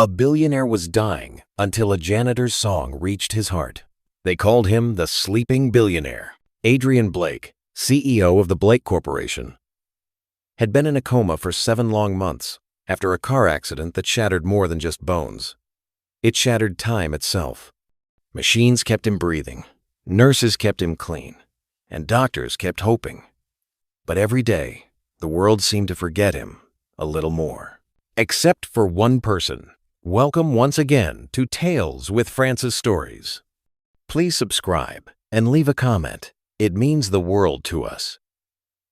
A billionaire was dying until a janitor's song reached his heart. They called him the Sleeping Billionaire. Adrien Blake, CEO of the Blake Corporation, had been in a coma for 7 long months after a car accident that shattered more than just bones. It shattered time itself. Machines kept him breathing, nurses kept him clean, and doctors kept hoping. But every day, the world seemed to forget him a little more. Except for one person. Welcome once again to Tales with Francis Stories. Please subscribe and leave a comment. It means the world to us.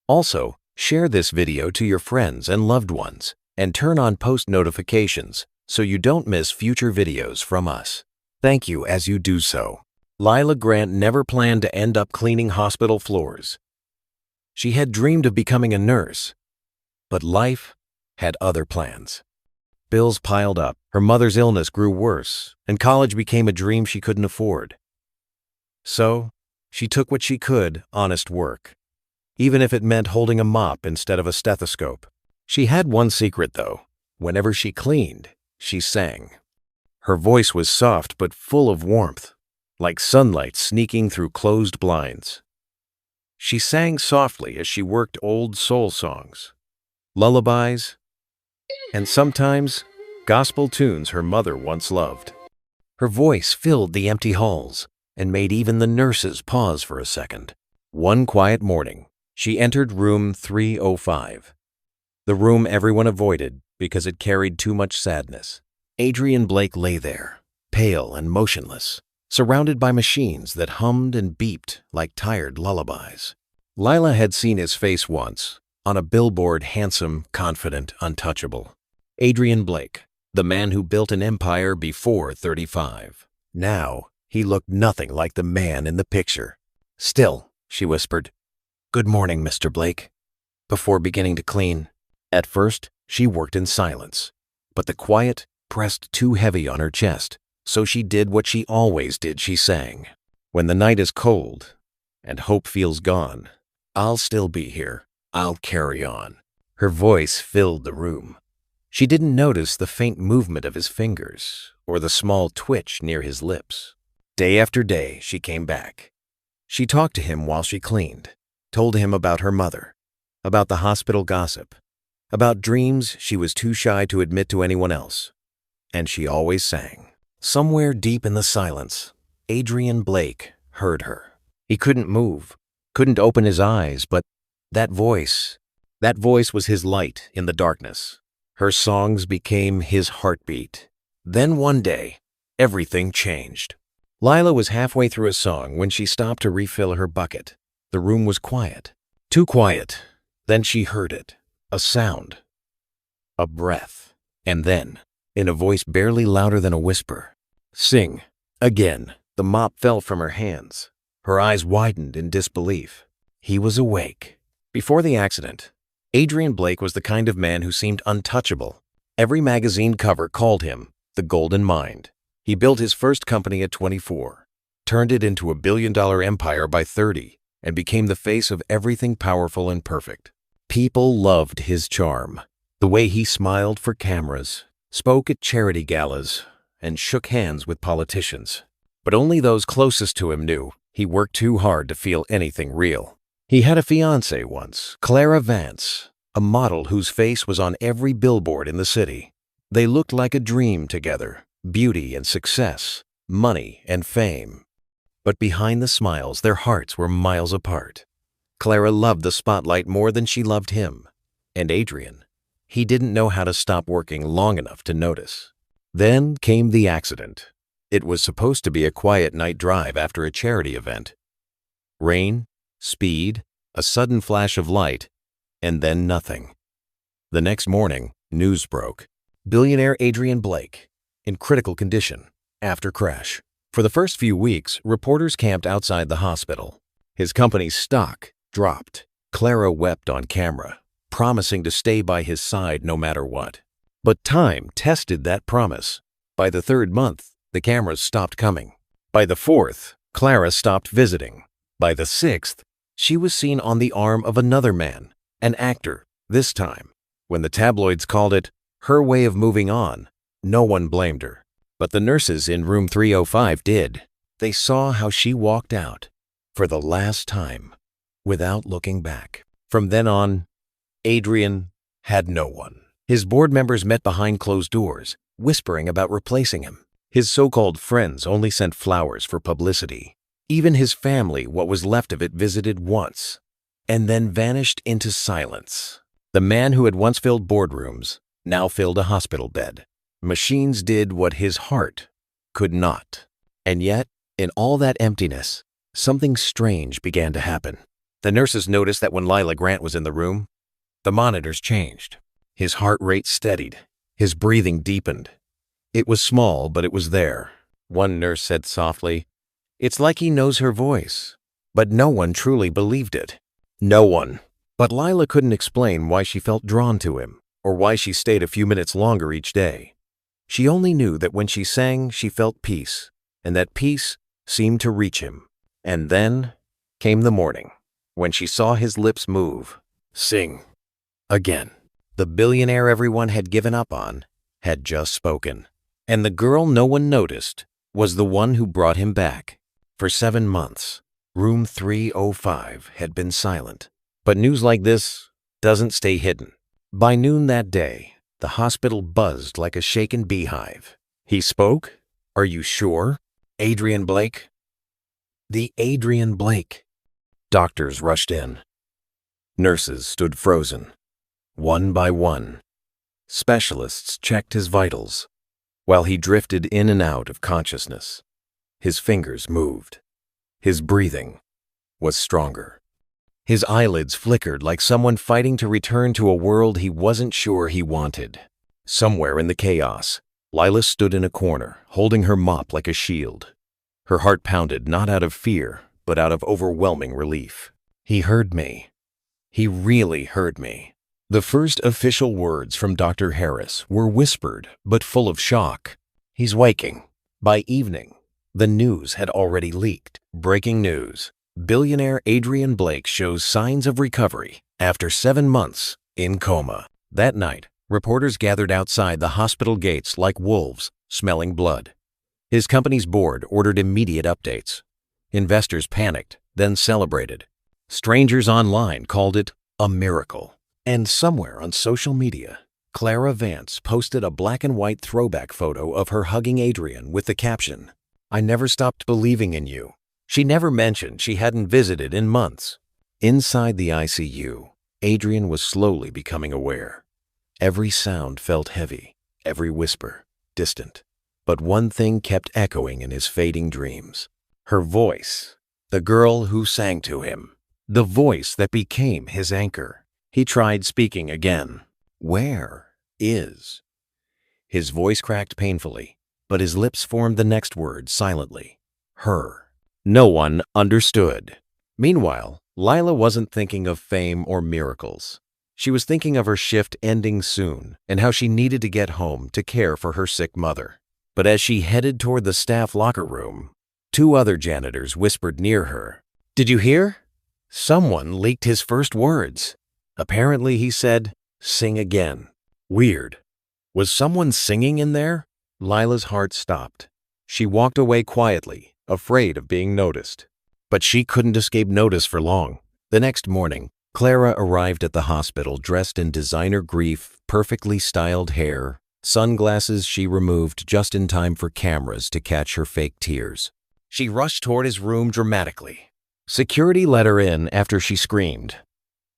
Also, share this video to your friends and loved ones and turn on post notifications so you don't miss future videos from us. Thank you as you do so. Lila Grant never planned to end up cleaning hospital floors. She had dreamed of becoming a nurse, but life had other plans. Bills piled up, her mother's illness grew worse, and college became a dream she couldn't afford. So, she took what she could, honest work, even if it meant holding a mop instead of a stethoscope. She had one secret, though. Whenever she cleaned, she sang. Her voice was soft but full of warmth, like sunlight sneaking through closed blinds. She sang softly as she worked old soul songs, lullabies, and sometimes gospel tunes her mother once loved. Her voice filled the empty halls and made even the nurses pause for a second. One quiet morning, she entered room 305, the room everyone avoided because it carried too much sadness. Adrien Blake lay there, pale and motionless, surrounded by machines that hummed and beeped like tired lullabies. Lila had seen his face once, on a billboard, handsome, confident, untouchable. Adrien Blake, the man who built an empire before 35. Now, he looked nothing like the man in the picture. Still, she whispered, "Good morning, Mr. Blake," before beginning to clean. At first, she worked in silence, but the quiet pressed too heavy on her chest, so she did what she always did. She sang, "When the night is cold and hope feels gone, I'll still be here. I'll carry on." Her voice filled the room. She didn't notice the faint movement of his fingers or the small twitch near his lips. Day after day, she came back. She talked to him while she cleaned, told him about her mother, about the hospital gossip, about dreams she was too shy to admit to anyone else. And she always sang. Somewhere deep in the silence, Adrien Blake heard her. He couldn't move, couldn't open his eyes, but that voice was his light in the darkness. Her songs became his heartbeat. Then one day, everything changed. Lila was halfway through a song when she stopped to refill her bucket. The room was quiet. Too quiet. Then she heard it. A sound. A breath. And then, in a voice barely louder than a whisper, "Sing." Again, the mop fell from her hands. Her eyes widened in disbelief. He was awake. Before the accident, Adrien Blake was the kind of man who seemed untouchable. Every magazine cover called him the Golden Mind. He built his first company at 24, turned it into a billion-dollar empire by 30, and became the face of everything powerful and perfect. People loved his charm, the way he smiled for cameras, spoke at charity galas, and shook hands with politicians. But only those closest to him knew he worked too hard to feel anything real. He had a fiancée once, Clara Vance, a model whose face was on every billboard in the city. They looked like a dream together, beauty and success, money and fame. But behind the smiles, their hearts were miles apart. Clara loved the spotlight more than she loved him. And Adrien, he didn't know how to stop working long enough to notice. Then came the accident. It was supposed to be a quiet night drive after a charity event. Rain, speed, a sudden flash of light, and then nothing. The next morning, news broke. Billionaire Adrien Blake, in critical condition, after crash. For the first few weeks, reporters camped outside the hospital. His company's stock dropped. Clara wept on camera, promising to stay by his side no matter what. But time tested that promise. By the 3rd month, the cameras stopped coming. By the 4th, Clara stopped visiting. By the 6th, she was seen on the arm of another man, an actor, this time. When the tabloids called it her way of moving on, No one blamed her. But the nurses in room 305 did. They saw how she walked out, for the last time, without looking back. From then on, Adrien had no one. His board members met behind closed doors, whispering about replacing him. His so-called friends only sent flowers for publicity. Even his family, what was left of it, visited once, and then vanished into silence. The man who had once filled boardrooms now filled a hospital bed. Machines did what his heart could not. And yet, in all that emptiness, something strange began to happen. The nurses noticed that when Lila Grant was in the room, the monitors changed. His heart rate steadied. His breathing deepened. It was small, but it was there. One nurse said softly, "It's like he knows her voice." But no one truly believed it. No one. But Lila couldn't explain why she felt drawn to him, or why she stayed a few minutes longer each day. She only knew that when she sang, she felt peace, and that peace seemed to reach him. And then came the morning, when she saw his lips move. Sing. Again. The billionaire everyone had given up on had just spoken. And the girl no one noticed was the one who brought him back. For 7 months, room 305 had been silent. But news like this doesn't stay hidden. By noon that day, the hospital buzzed like a shaken beehive. He spoke? Are you sure? Adrien Blake? The Adrien Blake. Doctors rushed in. Nurses stood frozen. One by one, specialists checked his vitals, while he drifted in and out of consciousness. His fingers moved. His breathing was stronger. His eyelids flickered like someone fighting to return to a world he wasn't sure he wanted. Somewhere in the chaos, Lila stood in a corner, holding her mop like a shield. Her heart pounded not out of fear, but out of overwhelming relief. He heard me. He really heard me. The first official words from Dr. Harris were whispered, but full of shock. He's waking. By evening, the news had already leaked. Breaking news. Billionaire Adrien Blake shows signs of recovery after 7 months in coma. That night, reporters gathered outside the hospital gates like wolves, smelling blood. His company's board ordered immediate updates. Investors panicked, then celebrated. Strangers online called it a miracle. And somewhere on social media, Clara Vance posted a black and white throwback photo of her hugging Adrien with the caption, "I never stopped believing in you." She never mentioned she hadn't visited in months. Inside the ICU, Adrien was slowly becoming aware. Every sound felt heavy, every whisper distant. But one thing kept echoing in his fading dreams. Her voice, the girl who sang to him, the voice that became his anchor. He tried speaking again. Where is? His voice cracked painfully, but his lips formed the next word silently. Her. No one understood. Meanwhile, Lila wasn't thinking of fame or miracles. She was thinking of her shift ending soon and how she needed to get home to care for her sick mother. But as she headed toward the staff locker room, 2 other janitors whispered near her. "Did you hear? Someone leaked his first words." Apparently, he said, "Sing again." Weird. Was someone singing in there? Lila's heart stopped. She walked away quietly, afraid of being noticed. But she couldn't escape notice for long. The next morning, Clara arrived at the hospital dressed in designer grief, perfectly styled hair, sunglasses she removed just in time for cameras to catch her fake tears. She rushed toward his room dramatically. Security let her in after she screamed,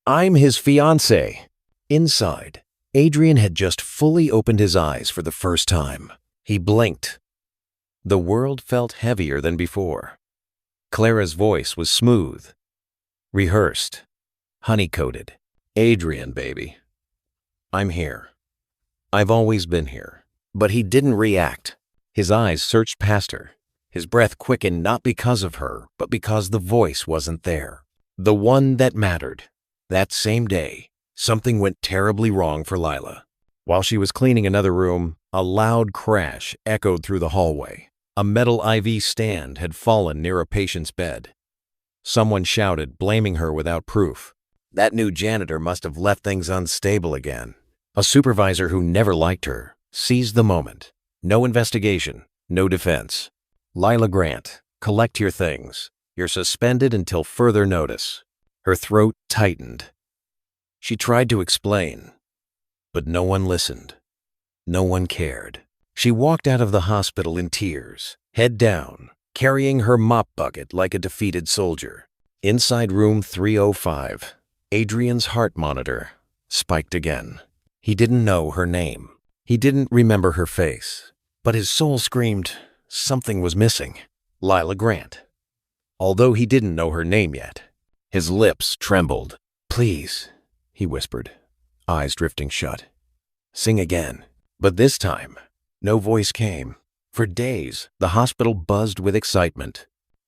"I'm his fiancée." Inside, Adrien had just fully opened his eyes for the first time. He blinked. The world felt heavier than before. Clara's voice was smooth, rehearsed, honey-coated. "Adrien, baby. I'm here. I've always been here." But he didn't react. His eyes searched past her. His breath quickened not because of her, but because the voice wasn't there. The one that mattered. That same day, something went terribly wrong for Lila. While she was cleaning another room, a loud crash echoed through the hallway. A metal IV stand had fallen near a patient's bed. Someone shouted, blaming her without proof. That new janitor must have left things unstable again. A supervisor who never liked her seized the moment. No investigation, no defense. Lila Grant, collect your things. You're suspended until further notice. Her throat tightened. She tried to explain, but no one listened. No one cared. She walked out of the hospital in tears, head down, carrying her mop bucket like a defeated soldier. Inside room 305, Adrien's heart monitor spiked again. He didn't know her name. He didn't remember her face, but his soul screamed something was missing. Lila Grant. Although he didn't know her name yet, his lips trembled. "Please," he whispered, eyes drifting shut. "Sing again." But this time, no voice came. For days, the hospital buzzed with excitement.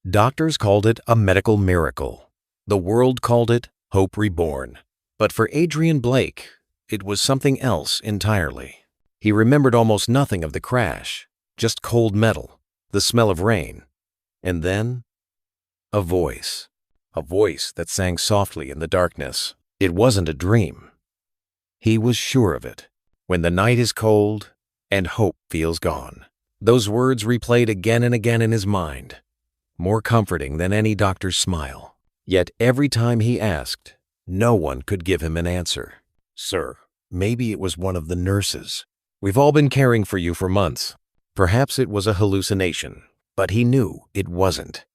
Doctors called it a medical miracle. The world called it hope reborn. But for Adrien Blake, it was something else entirely. He remembered almost nothing of the crash, just cold metal, the smell of rain, and then a voice that sang softly in the darkness. It wasn't a dream. He was sure of it. When the night is cold and hope feels gone. Those words replayed again and again in his mind, more comforting than any doctor's smile. Yet every time he asked, no one could give him an answer. "Sir, maybe it was one of the nurses. We've all been caring for you for months." Perhaps it was a hallucination, but he knew it wasn't.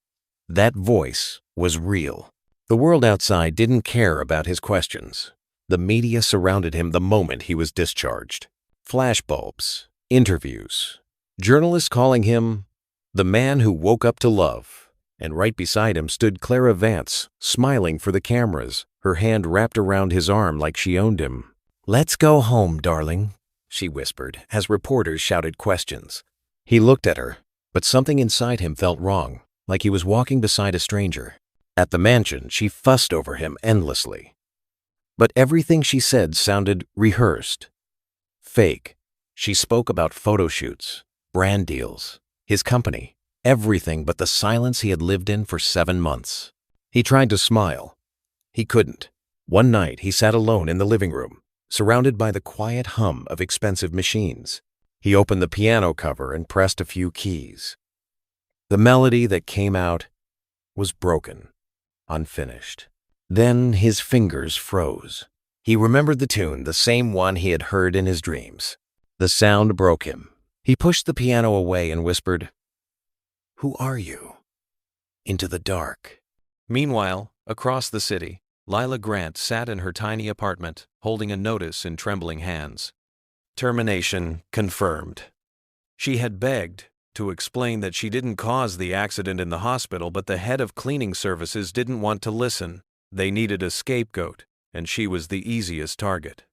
That voice was real. The world outside didn't care about his questions. The media surrounded him the moment he was discharged. Flashbulbs, interviews, journalists calling him the man who woke up to love. And right beside him stood Clara Vance, smiling for the cameras, her hand wrapped around his arm like she owned him. "Let's go home, darling," she whispered as reporters shouted questions. He looked at her, but something inside him felt wrong, like he was walking beside a stranger. At the mansion, she fussed over him endlessly. But everything she said sounded rehearsed, fake. She spoke about photo shoots, brand deals, his company, everything but the silence he had lived in for 7 months. He tried to smile. He couldn't. One night, he sat alone in the living room, surrounded by the quiet hum of expensive machines. He opened the piano cover and pressed a few keys. The melody that came out was broken, unfinished. Then his fingers froze. He remembered the tune, the same one he had heard in his dreams. The sound broke him. He pushed the piano away and whispered, "Who are you?" into the dark. Meanwhile, across the city, Lila Grant sat in her tiny apartment, holding a notice in trembling hands. Termination confirmed. She had begged to explain that she didn't cause the accident in the hospital, but the head of cleaning services didn't want to listen. They needed a scapegoat, and she was the easiest target.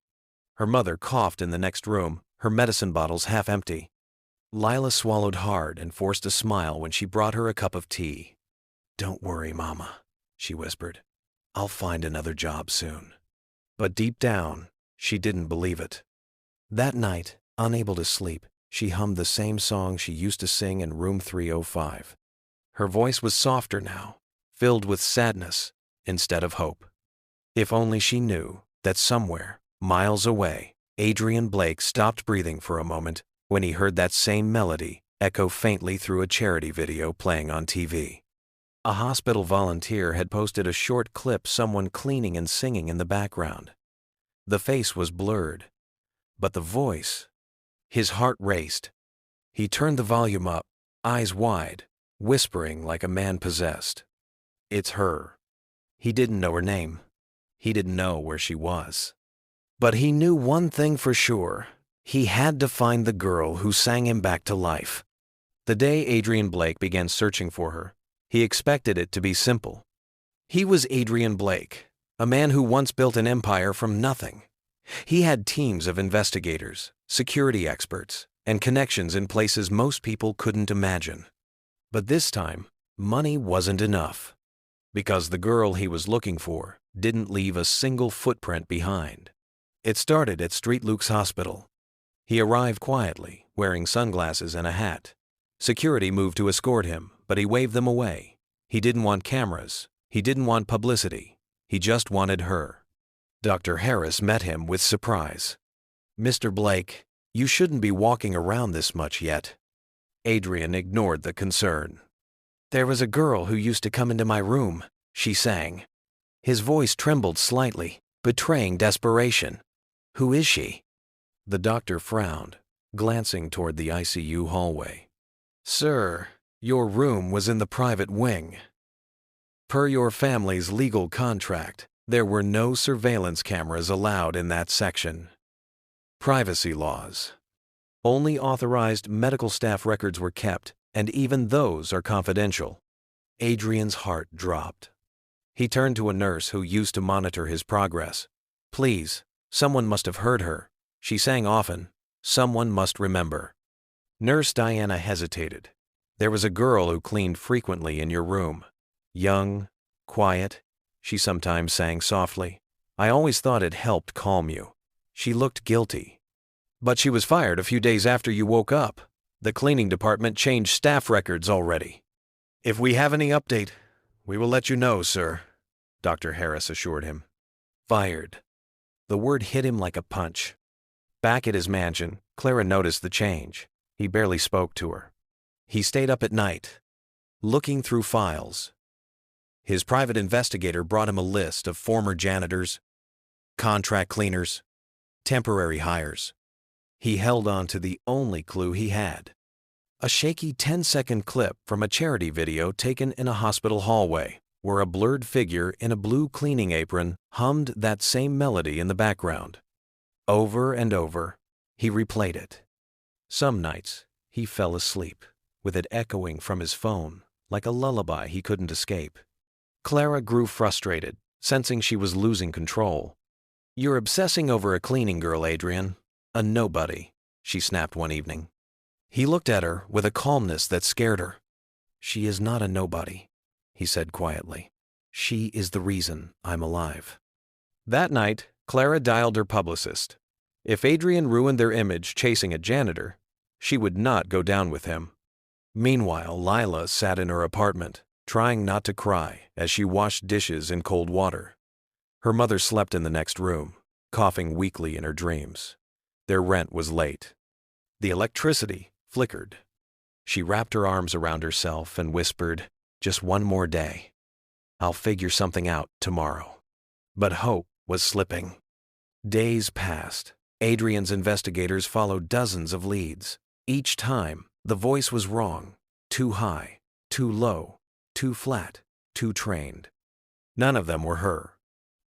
Her mother coughed in the next room, her medicine bottles half empty. Lila swallowed hard and forced a smile when she brought her a cup of tea. "Don't worry, Mama," she whispered. "I'll find another job soon." But deep down, she didn't believe it. That night, unable to sleep, she hummed the same song she used to sing in room 305. Her voice was softer now, filled with sadness instead of hope. If only she knew that somewhere, miles away, Adrien Blake stopped breathing for a moment when he heard that same melody echo faintly through a charity video playing on TV. A hospital volunteer had posted a short clip, someone cleaning and singing in the background. The face was blurred, but the voice, his heart raced. He turned the volume up, eyes wide, whispering like a man possessed. "It's her." He didn't know her name. He didn't know where she was. But he knew one thing for sure. He had to find the girl who sang him back to life. The day Adrien Blake began searching for her, he expected it to be simple. He was Adrien Blake, a man who once built an empire from nothing. He had teams of investigators, security experts, and connections in places most people couldn't imagine. But this time, money wasn't enough, because the girl he was looking for didn't leave a single footprint behind. It started at St. Luke's Hospital. He arrived quietly, wearing sunglasses and a hat. Security moved to escort him, but he waved them away. He didn't want cameras. He didn't want publicity. He just wanted her. Dr. Harris met him with surprise. "Mr. Blake, You shouldn't be walking around this much yet. Adrien ignored the concern. There was a girl who used to come into my room, she sang. His voice trembled slightly, betraying desperation. Who is she? The doctor frowned, glancing toward the ICU hallway. Sir, your room was in the private wing. Per your family's legal contract, there were no surveillance cameras allowed in that section. Privacy laws. Only authorized medical staff records were kept, and even those are confidential. Adrien's heart dropped. He turned to a nurse who used to monitor his progress. Please, someone must have heard her. She sang often. Someone must remember. Nurse Diana hesitated. There was a girl who cleaned frequently in your room. Young, quiet, she sometimes sang softly. I always thought it helped calm you. She looked guilty. But she was fired a few days after you woke up. The cleaning department changed staff records already. If we have any update, we will let you know, sir, Dr. Harris assured him. Fired. The word hit him like a punch. Back at his mansion, Clara noticed the change. He barely spoke to her. He stayed up at night, looking through files. His private investigator brought him a list of former janitors, contract cleaners, temporary hires. He held on to the only clue he had. A shaky 10-second clip from a charity video taken in a hospital hallway, where a blurred figure in a blue cleaning apron hummed that same melody in the background. Over and over, he replayed it. Some nights, he fell asleep, with it echoing from his phone, like a lullaby he couldn't escape. Clara grew frustrated, sensing she was losing control. You're obsessing over a cleaning girl, Adrien. A nobody, she snapped one evening. He looked at her with a calmness that scared her. She is not a nobody, he said quietly. She is the reason I'm alive. That night, Clara dialed her publicist. If Adrien ruined their image chasing a janitor, she would not go down with him. Meanwhile, Lila sat in her apartment, trying not to cry as she washed dishes in cold water. Her mother slept in the next room, coughing weakly in her dreams. Their rent was late. The electricity flickered. She wrapped her arms around herself and whispered, just one more day. I'll figure something out tomorrow. But hope was slipping. Days passed. Adrien's investigators followed dozens of leads. Each time, the voice was wrong. Too high, too low, too flat, too trained. None of them were her.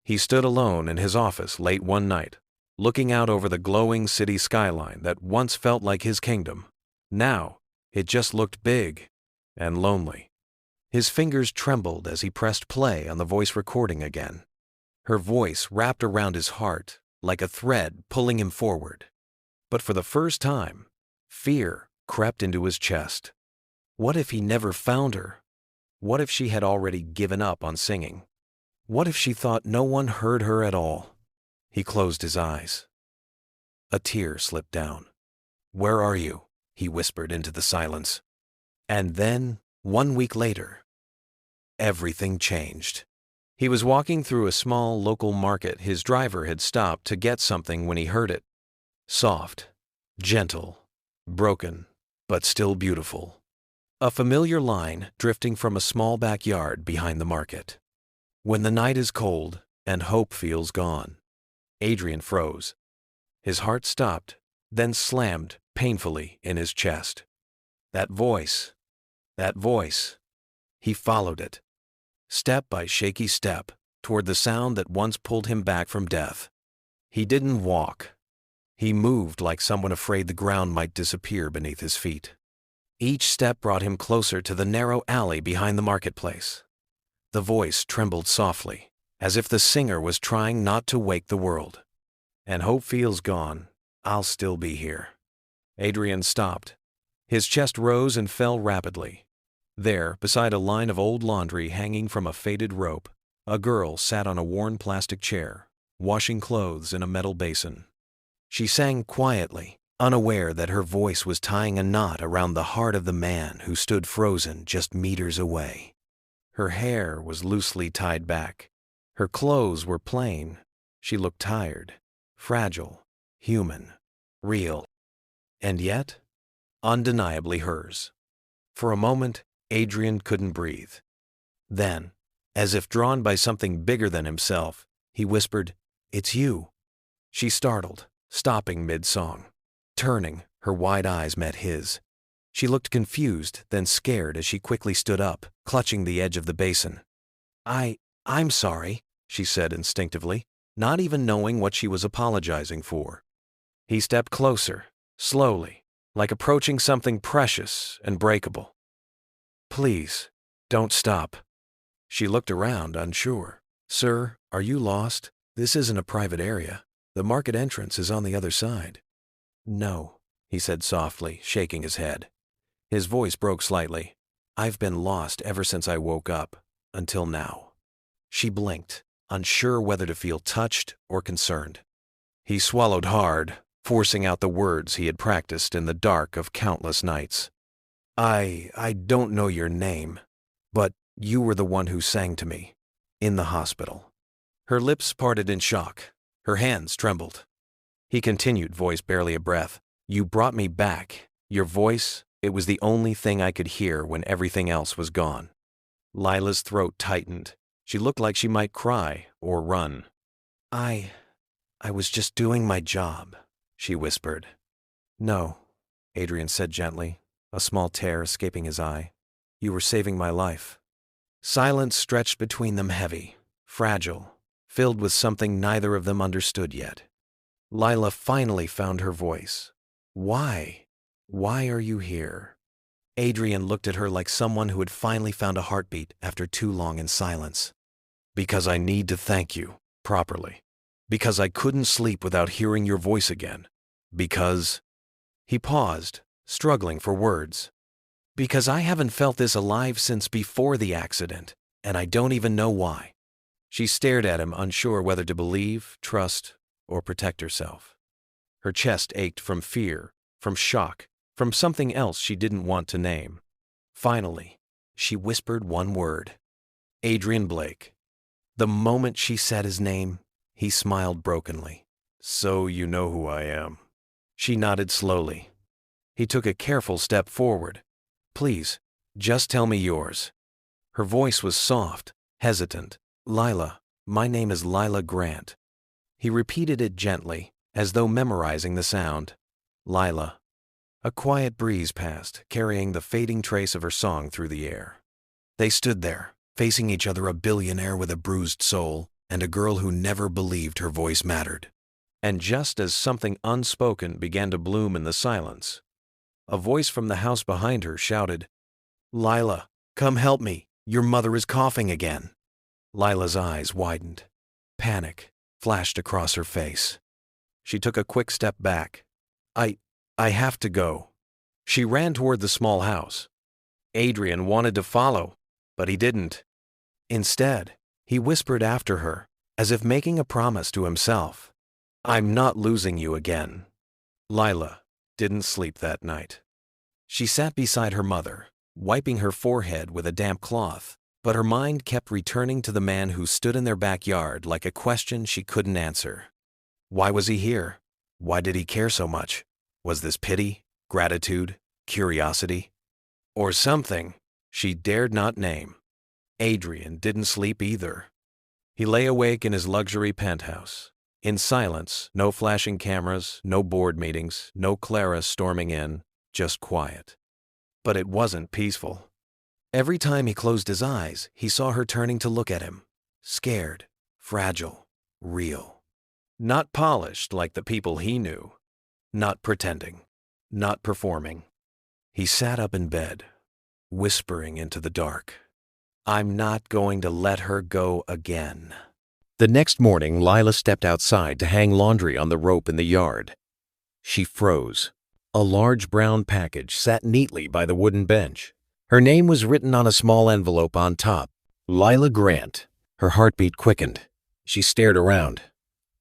He stood alone in his office late one night, looking out over the glowing city skyline that once felt like his kingdom. Now, it just looked big and lonely. His fingers trembled as he pressed play on the voice recording again. Her voice wrapped around his heart like a thread pulling him forward. But for the first time, fear crept into his chest. What if he never found her? What if she had already given up on singing? What if she thought no one heard her at all? He closed his eyes. A tear slipped down. Where are you? He whispered into the silence. And then, 1 week later, everything changed. He was walking through a small local market. His driver had stopped to get something when he heard it. Soft, gentle, broken, but still beautiful. A familiar line drifting from a small backyard behind the market. When the night is cold and hope feels gone. Adrien froze. His heart stopped, then slammed painfully in his chest. That voice. He followed it, step by shaky step, toward the sound that once pulled him back from death. He didn't walk. He moved like someone afraid the ground might disappear beneath his feet. Each step brought him closer to the narrow alley behind the marketplace. The voice trembled softly, as if the singer was trying not to wake the world. And hope feels gone, I'll still be here. Adrien stopped. His chest rose and fell rapidly. There, beside a line of old laundry hanging from a faded rope, a girl sat on a worn plastic chair, washing clothes in a metal basin. She sang quietly, unaware that her voice was tying a knot around the heart of the man who stood frozen just meters away. Her hair was loosely tied back. Her clothes were plain. She looked tired, fragile, human, real. and yet, undeniably hers. For a moment, Adrien couldn't breathe. Then, as if drawn by something bigger than himself, he whispered, "It's you." She startled, stopping mid-song. Turning, her wide eyes met his. She looked confused, then scared as she quickly stood up, clutching the edge of the basin. I'm sorry," she said instinctively, not even knowing what she was apologizing for. He stepped closer, slowly, like approaching something precious and breakable. "Please, don't stop." She looked around, unsure. "Sir, are you lost? This isn't a private area. The market entrance is on the other side." "No," he said softly, shaking his head. His voice broke slightly. "I've been lost ever since I woke up, until now." She blinked, unsure whether to feel touched or concerned. He swallowed hard, forcing out the words he had practiced in the dark of countless nights. I don't know your name, but you were the one who sang to me, in the hospital." Her lips parted in shock. Her hands trembled. He continued, voice barely a breath. "You brought me back. Your voice, it was the only thing I could hear when everything else was gone." Lila's throat tightened. She looked like she might cry or run. I was just doing my job," she whispered. "No," Adrien said gently, a small tear escaping his eye. "You were saving my life." Silence stretched between them, heavy, fragile, filled with something neither of them understood yet. Lila finally found her voice. "Why? Why are you here?" Adrien looked at her like someone who had finally found a heartbeat after too long in silence. "Because I need to thank you, properly. Because I couldn't sleep without hearing your voice again. Because—" He paused, struggling for words. "Because I haven't felt this alive since before the accident, and I don't even know why." She stared at him, unsure whether to believe, trust, or protect herself. Her chest ached from fear, from shock, from something else she didn't want to name. Finally, she whispered one word. "Adrien Blake." The moment she said his name, he smiled brokenly. "So you know who I am." She nodded slowly. He took a careful step forward. "Please, just tell me yours." Her voice was soft, hesitant. "Lila, my name is Lila Grant." He repeated it gently, as though memorizing the sound. "Lila." A quiet breeze passed, carrying the fading trace of her song through the air. They stood there, facing each other, a billionaire with a bruised soul, and a girl who never believed her voice mattered. And just as something unspoken began to bloom in the silence, a voice from the house behind her shouted, "Lila, come help me. Your mother is coughing again." Lila's eyes widened. Panic flashed across her face. She took a quick step back. I have to go." She ran toward the small house. Adrien wanted to follow, but he didn't. Instead, he whispered after her, as if making a promise to himself. "I'm not losing you again." Lila didn't sleep that night. She sat beside her mother, wiping her forehead with a damp cloth, but her mind kept returning to the man who stood in their backyard like a question she couldn't answer. Why was he here? Why did he care so much? Was this pity, gratitude, curiosity? Or something she dared not name? Adrien didn't sleep either. He lay awake in his luxury penthouse. In silence, no flashing cameras, no board meetings, no Clara storming in, just quiet. But it wasn't peaceful. Every time he closed his eyes, he saw her turning to look at him. Scared, fragile, real. Not polished like the people he knew. Not pretending. Not performing. He sat up in bed, whispering into the dark. "I'm not going to let her go again." The next morning, Lila stepped outside to hang laundry on the rope in the yard. She froze. A large brown package sat neatly by the wooden bench. Her name was written on a small envelope on top. Lila Grant. Her heartbeat quickened. She stared around.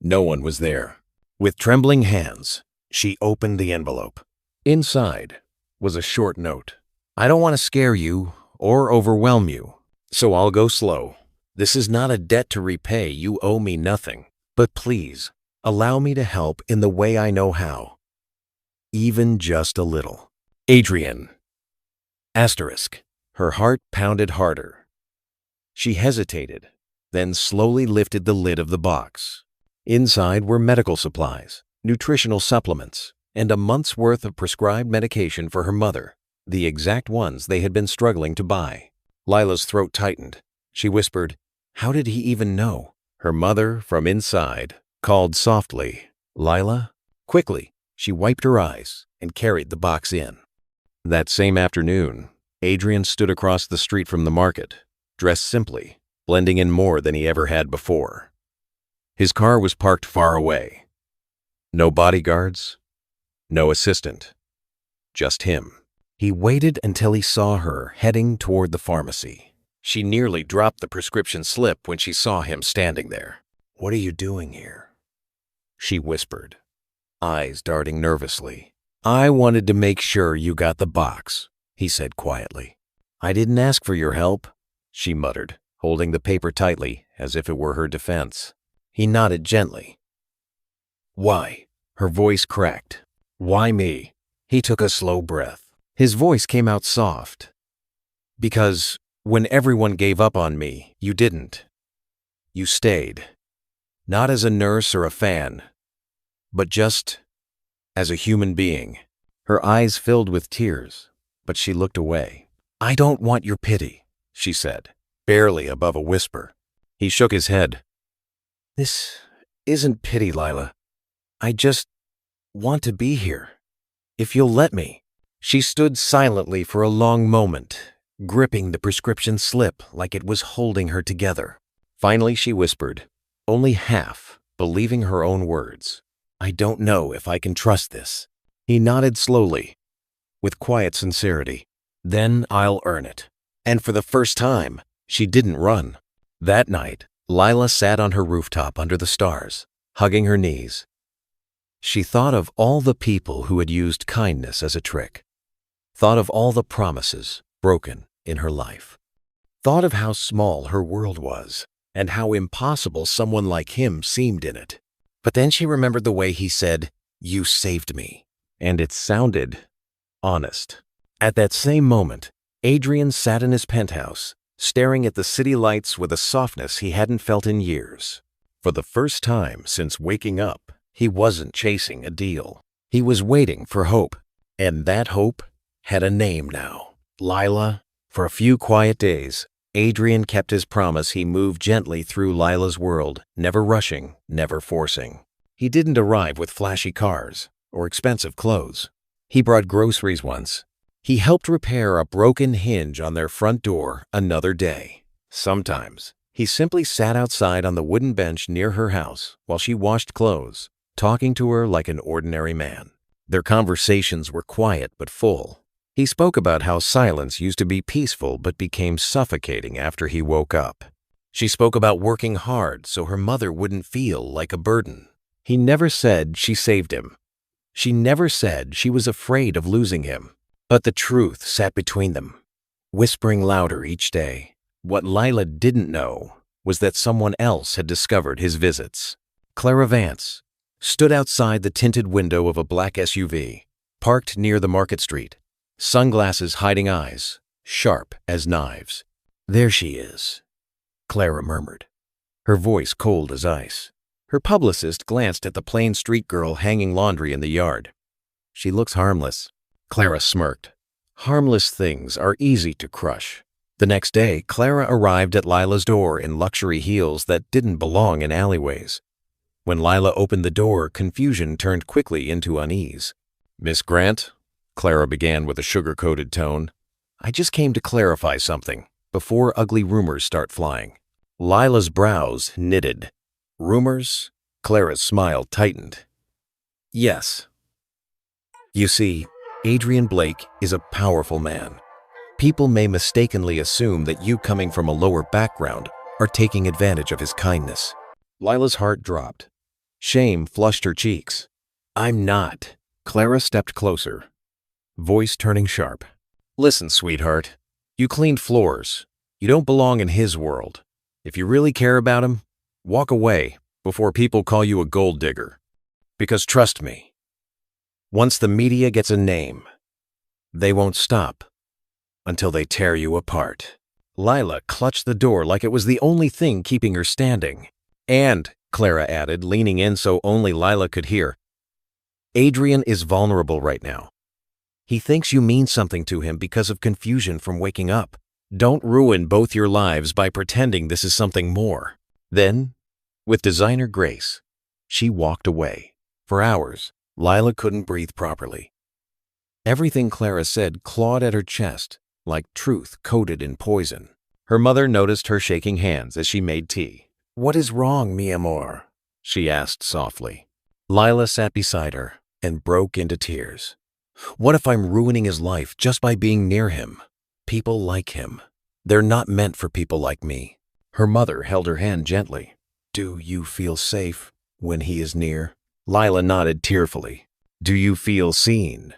No one was there. With trembling hands, she opened the envelope. Inside was a short note. "I don't want to scare you or overwhelm you, so I'll go slow. This is not a debt to repay. You owe me nothing. But please, allow me to help in the way I know how. even just a little. Adrien. Asterisk. Her heart pounded harder. She hesitated, then slowly lifted the lid of the box. Inside were medical supplies, nutritional supplements, and a month's worth of prescribed medication for her mother, the exact ones they had been struggling to buy. Lila's throat tightened. She whispered, "How did he even know?" Her mother, from inside, called softly, "Lila?" Quickly, she wiped her eyes and carried the box in. That same afternoon, Adrien stood across the street from the market, dressed simply, blending in more than he ever had before. His car was parked far away. No bodyguards, no assistant, just him. He waited until he saw her heading toward the pharmacy. She nearly dropped the prescription slip when she saw him standing there. "What are you doing here?" she whispered, eyes darting nervously. "I wanted to make sure you got the box," he said quietly. "I didn't ask for your help," she muttered, holding the paper tightly as if it were her defense. He nodded gently. "Why?" Her voice cracked. "Why me?" He took a slow breath. His voice came out soft. "Because when everyone gave up on me, you didn't. You stayed. Not as a nurse or a fan, but just as a human being." Her eyes filled with tears, but she looked away. "I don't want your pity," she said, barely above a whisper. He shook his head. "This isn't pity, Lila. I just want to be here. If you'll let me." She stood silently for a long moment, gripping the prescription slip like it was holding her together. Finally, she whispered, only half believing her own words, "I don't know if I can trust this." He nodded slowly, with quiet sincerity. "Then I'll earn it." And for the first time, she didn't run. That night, Lila sat on her rooftop under the stars, hugging her knees. She thought of all the people who had used kindness as a trick, thought of all the promises broken in her life, thought of how small her world was and how impossible someone like him seemed in it. But then she remembered the way he said, "You saved me," and it sounded honest. At that same moment, Adrien sat in his penthouse, staring at the city lights with a softness he hadn't felt in years. For the first time since waking up, he wasn't chasing a deal. He was waiting for hope, and that hope had a name now. Lila. For a few quiet days, Adrien kept his promise. He moved gently through Lila's world, never rushing, never forcing. He didn't arrive with flashy cars or expensive clothes. He brought groceries once. He helped repair a broken hinge on their front door another day. Sometimes, he simply sat outside on the wooden bench near her house while she washed clothes, talking to her like an ordinary man. Their conversations were quiet but full. He spoke about how silence used to be peaceful but became suffocating after he woke up. She spoke about working hard so her mother wouldn't feel like a burden. He never said she saved him. She never said she was afraid of losing him. But the truth sat between them, whispering louder each day. What Lila didn't know was that someone else had discovered his visits. Clara Vance stood outside the tinted window of a black SUV, parked near the market street, sunglasses hiding eyes, sharp as knives. "There she is," Clara murmured, her voice cold as ice. Her publicist glanced at the plain street girl hanging laundry in the yard. "She looks harmless." Clara smirked. Harmless things are easy to crush. The next day, Clara arrived at Lila's door in luxury heels that didn't belong in alleyways. When Lila opened the door, confusion turned quickly into unease. "Miss Grant," Clara began with a sugar-coated tone, "I just came to clarify something before ugly rumors start flying." Lila's brows knitted. "Rumors?" Clara's smile tightened. "Yes. You see, Adrien Blake is a powerful man. People may mistakenly assume that you coming from a lower background are taking advantage of his kindness." Lila's heart dropped. Shame flushed her cheeks. "I'm not." Clara stepped closer, voice turning sharp. "Listen, sweetheart. You cleaned floors. You don't belong in his world. If you really care about him, walk away before people call you a gold digger. Because trust me, Once the media gets a name, they won't stop until they tear you apart. Lila clutched the door like it was the only thing keeping her standing. And, Clara added, leaning in so only Lila could hear, Adrien is vulnerable right now. He thinks you mean something to him because of confusion from waking up. Don't ruin both your lives by pretending this is something more. Then, with designer grace, she walked away. For hours, Lila couldn't breathe properly. Everything Clara said clawed at her chest, like truth coated in poison. Her mother noticed her shaking hands as she made tea. "What is wrong, mi amor?" she asked softly. Lila sat beside her and broke into tears. "What if I'm ruining his life just by being near him? People like him. They're not meant for people like me." Her mother held her hand gently. "Do you feel safe when he is near?" Lila nodded tearfully. "Do you feel seen?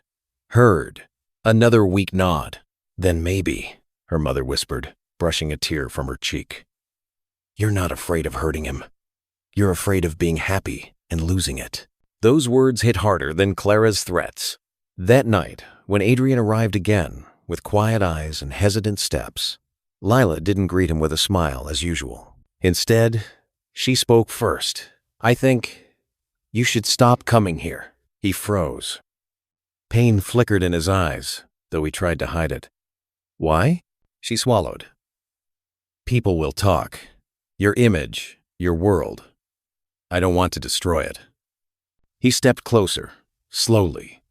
Heard?" Another weak nod. "Then maybe," her mother whispered, brushing a tear from her cheek. "You're not afraid of hurting him. You're afraid of being happy and losing it." Those words hit harder than Clara's threats. That night, when Adrien arrived again, with quiet eyes and hesitant steps, Lila didn't greet him with a smile as usual. Instead, she spoke first. "I think you should stop coming here." He froze. Pain flickered in his eyes, though he tried to hide it. "Why?" She swallowed. "People will talk. Your image, your world. I don't want to destroy it." He stepped closer, slowly,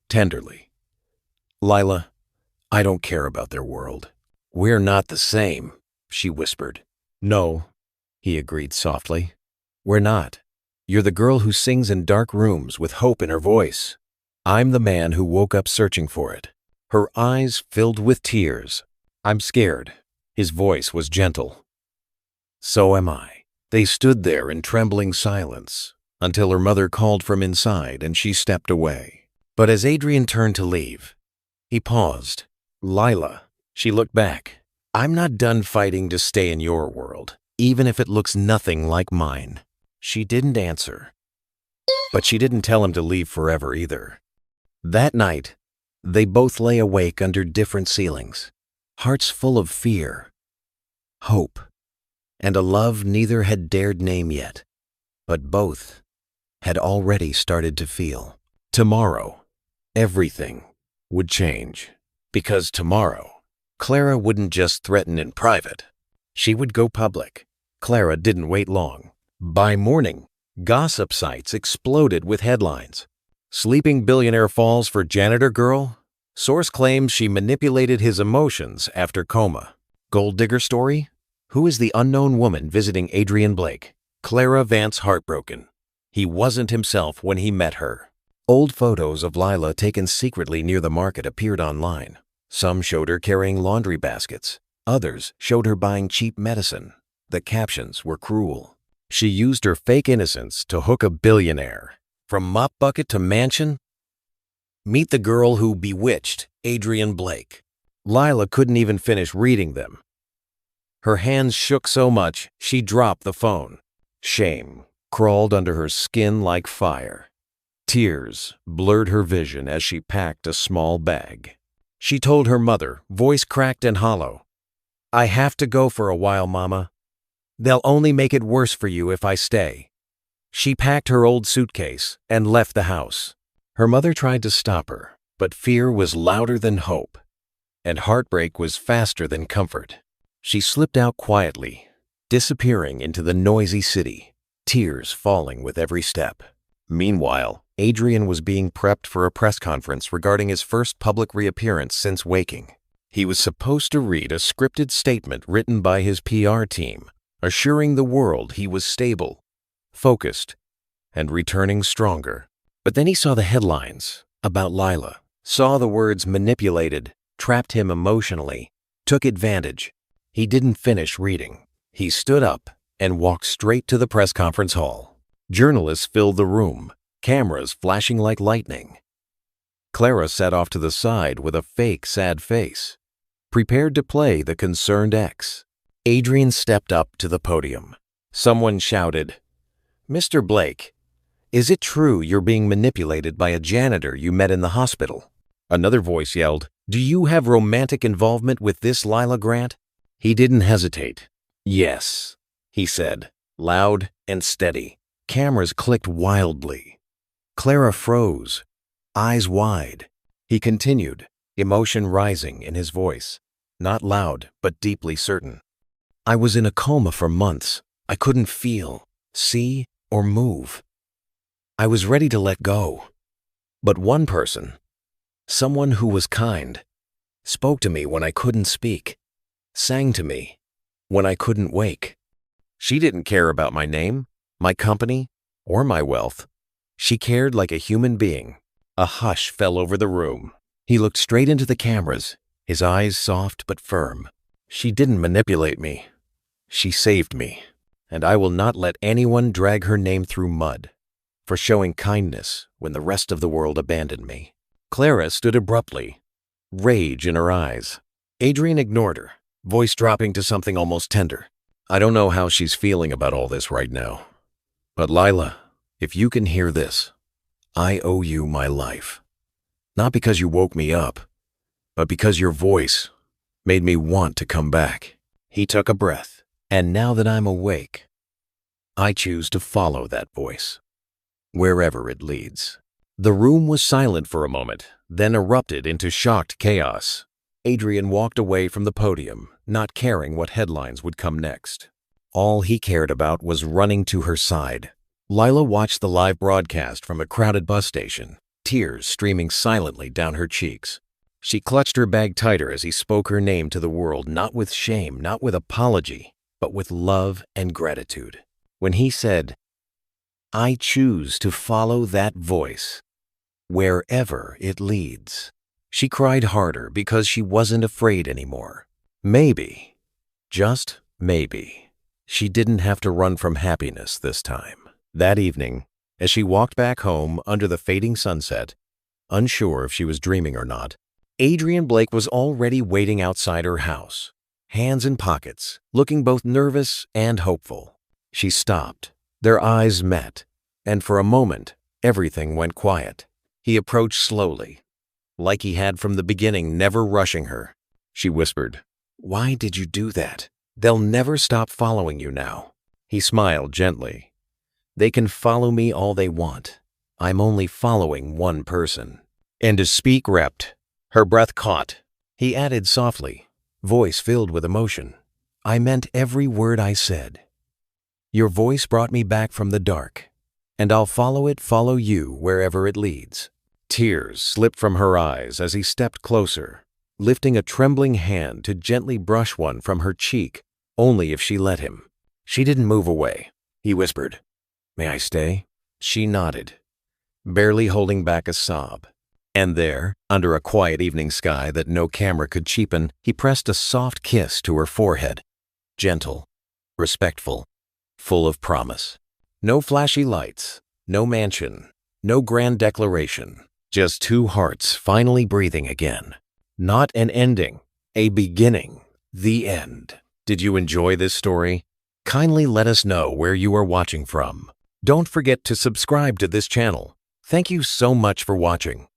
tenderly. "Lila, I don't care about their world. We're not the same," she whispered. "No," he agreed softly. "We're not. You're the girl who sings in dark rooms with hope in her voice. I'm the man who woke up searching for it." Her eyes filled with tears. "I'm scared." His voice was gentle. "So am I." They stood there in trembling silence until her mother called from inside and she stepped away. But as Adrien turned to leave, he paused. "Lila," she looked back. "I'm not done fighting to stay in your world, even if it looks nothing like mine." She didn't answer, but she didn't tell him to leave forever either. That night, they both lay awake under different ceilings, hearts full of fear, hope, and a love neither had dared name yet, but both had already started to feel. Tomorrow, everything would change. Because tomorrow, Clara wouldn't just threaten in private. She would go public. Clara didn't wait long. By morning, gossip sites exploded with headlines. "Sleeping billionaire falls for janitor girl." Source claims she manipulated his emotions after coma. Gold digger story? Who is the unknown woman visiting Adrien Blake? Clara Vance heartbroken. He wasn't himself when he met her. Old photos of Lila taken secretly near the market appeared online. Some showed her carrying laundry baskets. Others showed her buying cheap medicine. The captions were cruel. She used her fake innocence to hook a billionaire. From mop bucket to mansion? Meet the girl who bewitched Adrien Blake. Lila couldn't even finish reading them. Her hands shook so much she dropped the phone. Shame crawled under her skin like fire. Tears blurred her vision as she packed a small bag. She told her mother, voice cracked and hollow, "I have to go for a while, Mama. They'll only make it worse for you if I stay." She packed her old suitcase and left the house. Her mother tried to stop her, but fear was louder than hope, and heartbreak was faster than comfort. She slipped out quietly, disappearing into the noisy city, tears falling with every step. Meanwhile, Adrien was being prepped for a press conference regarding his first public reappearance since waking. He was supposed to read a scripted statement written by his PR team, assuring the world he was stable, focused, and returning stronger. But then he saw the headlines about Lila, saw the words manipulated, trapped him emotionally, took advantage. He didn't finish reading. He stood up and walked straight to the press conference hall. Journalists filled the room, cameras flashing like lightning. Clara sat off to the side with a fake sad face, prepared to play the concerned ex. Adrien stepped up to the podium. Someone shouted, "Mr. Blake, Is it true you're being manipulated by a janitor you met in the hospital? Another voice yelled, Do you have romantic involvement with this Lila Grant? He didn't hesitate. Yes, he said, loud and steady. Cameras clicked wildly. Clara froze, eyes wide. He continued, emotion rising in his voice, not loud but deeply certain. I was in a coma for months. I couldn't feel, see, or move. I was ready to let go. But one person, someone who was kind, spoke to me when I couldn't speak, sang to me when I couldn't wake. She didn't care about my name, my company, or my wealth. She cared like a human being. A hush fell over the room. He looked straight into the cameras, his eyes soft but firm. She didn't manipulate me. She saved me, and I will not let anyone drag her name through mud for showing kindness when the rest of the world abandoned me. Clara stood abruptly, rage in her eyes. Adrien ignored her, voice dropping to something almost tender. I don't know how she's feeling about all this right now, but Lila, if you can hear this, I owe you my life. Not because you woke me up, but because your voice made me want to come back. He took a breath, and now that I'm awake, I choose to follow that voice, wherever it leads. The room was silent for a moment, then erupted into shocked chaos. Adrien walked away from the podium, not caring what headlines would come next. All he cared about was running to her side. Lila watched the live broadcast from a crowded bus station, tears streaming silently down her cheeks. She clutched her bag tighter as he spoke her name to the world, not with shame, not with apology, but with love and gratitude. When he said, I choose to follow that voice, wherever it leads, she cried harder because she wasn't afraid anymore. Maybe, just maybe, she didn't have to run from happiness this time. That evening, as she walked back home under the fading sunset, unsure if she was dreaming or not, Adrien Blake was already waiting outside her house, hands in pockets, looking both nervous and hopeful. She stopped. Their eyes met, and for a moment, everything went quiet. He approached slowly, like he had from the beginning, never rushing her. She whispered, Why did you do that? They'll never stop following you now. He smiled gently. They can follow me all they want. I'm only following one person. And to speak repped, her breath caught. He added softly, voice filled with emotion, I meant every word I said. Your voice brought me back from the dark, and I'll follow you wherever it leads. Tears slipped from her eyes as he stepped closer, lifting a trembling hand to gently brush one from her cheek, only if she let him. She didn't move away. He whispered, May I stay? She nodded, barely holding back a sob. And there, under a quiet evening sky that no camera could cheapen, he pressed a soft kiss to her forehead. Gentle, respectful, full of promise. No flashy lights, no mansion, no grand declaration. Just two hearts finally breathing again. Not an ending, a beginning, the end. Did you enjoy this story? Kindly let us know where you are watching from. Don't forget to subscribe to this channel. Thank you so much for watching.